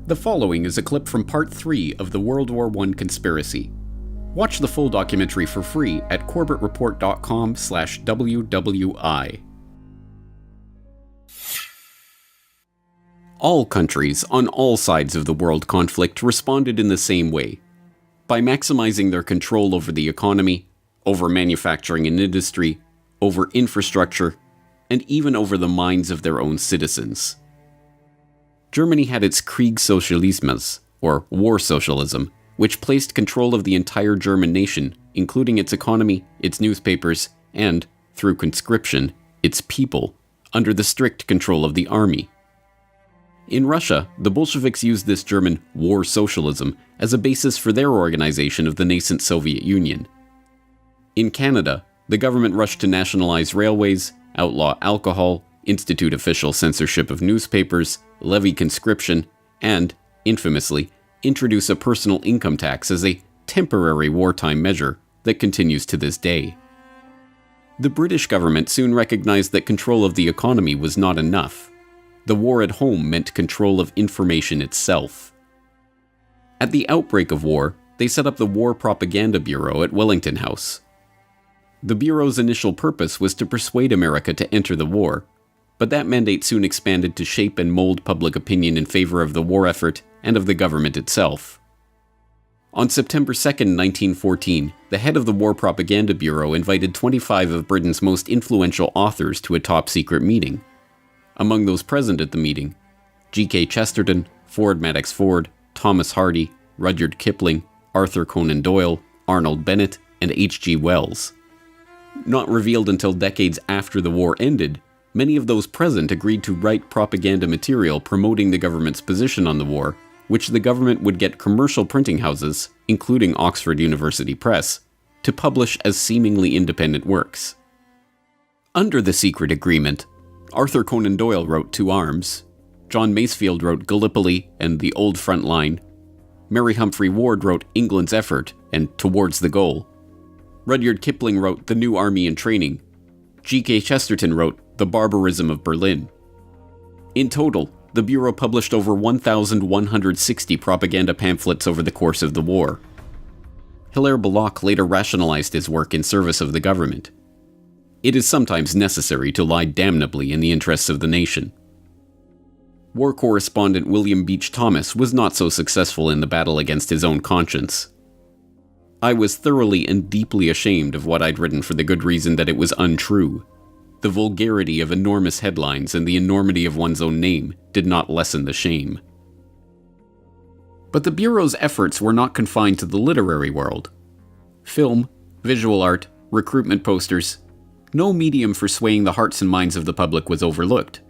The following is a clip from Part 3 of the World War I conspiracy. Watch the full documentary for free at corbettreport.com/WWI. All countries on all sides of the world conflict responded in the same way, by maximizing their control over the economy, over manufacturing and industry, over infrastructure, and even over the minds of their own citizens. Germany had its Kriegssozialismus, or war socialism, which placed control of the entire German nation, including its economy, its newspapers, and, through conscription, its people, under the strict control of the army. In Russia, the Bolsheviks used this German war socialism as a basis for their organization of the nascent Soviet Union. In Canada, the government rushed to nationalize railways, outlaw alcohol, institute official censorship of newspapers, levy conscription, and, infamously, introduce a personal income tax as a temporary wartime measure that continues to this day. The British government soon recognized that control of the economy was not enough. The war at home meant control of information itself. At the outbreak of war, they set up the War Propaganda Bureau at Wellington House. The Bureau's initial purpose was to persuade America to enter the war, but that mandate soon expanded to shape and mold public opinion in favor of the war effort and of the government itself. On September 2, 1914, the head of the War Propaganda Bureau invited 25 of Britain's most influential authors to a top-secret meeting. Among those present at the meeting, G.K. Chesterton, Ford Madox Ford, Thomas Hardy, Rudyard Kipling, Arthur Conan Doyle, Arnold Bennett, and H.G. Wells. Not revealed until decades after the war ended, many of those present agreed to write propaganda material promoting the government's position on the war, which the government would get commercial printing houses, including Oxford University Press, to publish as seemingly independent works. Under the secret agreement, Arthur Conan Doyle wrote To Arms, John Masefield wrote Gallipoli and The Old Front Line, Mary Humphrey Ward wrote England's Effort and Towards the Goal, Rudyard Kipling wrote The New Army in Training, G.K. Chesterton wrote The Barbarism of Berlin. In total, the Bureau published over 1,160 propaganda pamphlets over the course of the war. Hilaire Belloc later rationalized his work in service of the government. It is sometimes necessary to lie damnably in the interests of the nation. War correspondent William Beach Thomas was not so successful in the battle against his own conscience. I was thoroughly and deeply ashamed of what I'd written for the good reason that it was untrue. The vulgarity of enormous headlines and the enormity of one's own name did not lessen the shame. But the Bureau's efforts were not confined to the literary world. Film, visual art, recruitment posters, no medium for swaying the hearts and minds of the public was overlooked.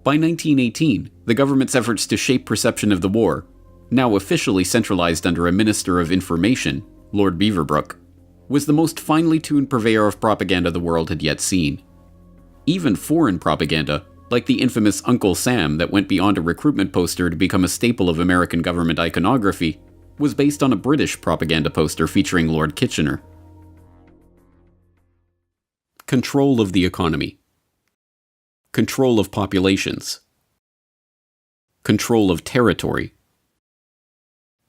By 1918, the government's efforts to shape perception of the war, now officially centralized under a Minister of Information, Lord Beaverbrook, was the most finely tuned purveyor of propaganda the world had yet seen. Even foreign propaganda, like the infamous Uncle Sam that went beyond a recruitment poster to become a staple of American government iconography, was based on a British propaganda poster featuring Lord Kitchener. Control of the economy. Control of populations. Control of territory.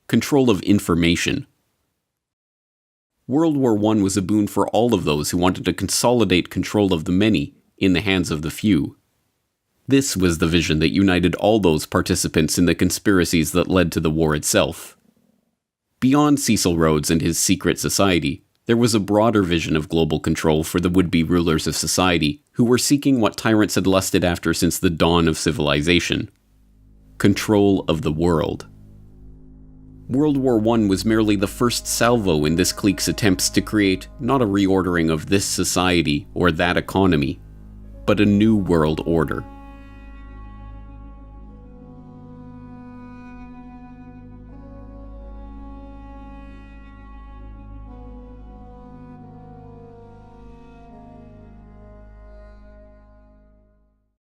Control of information. World War I was a boon for all of those who wanted to consolidate control of the many in the hands of the few. This was the vision that united all those participants in the conspiracies that led to the war itself. Beyond Cecil Rhodes and his secret society, there was a broader vision of global control for the would-be rulers of society who were seeking what tyrants had lusted after since the dawn of civilization: control of the world. World War I was merely the first salvo in this clique's attempts to create not a reordering of this society or that economy, but a new world order.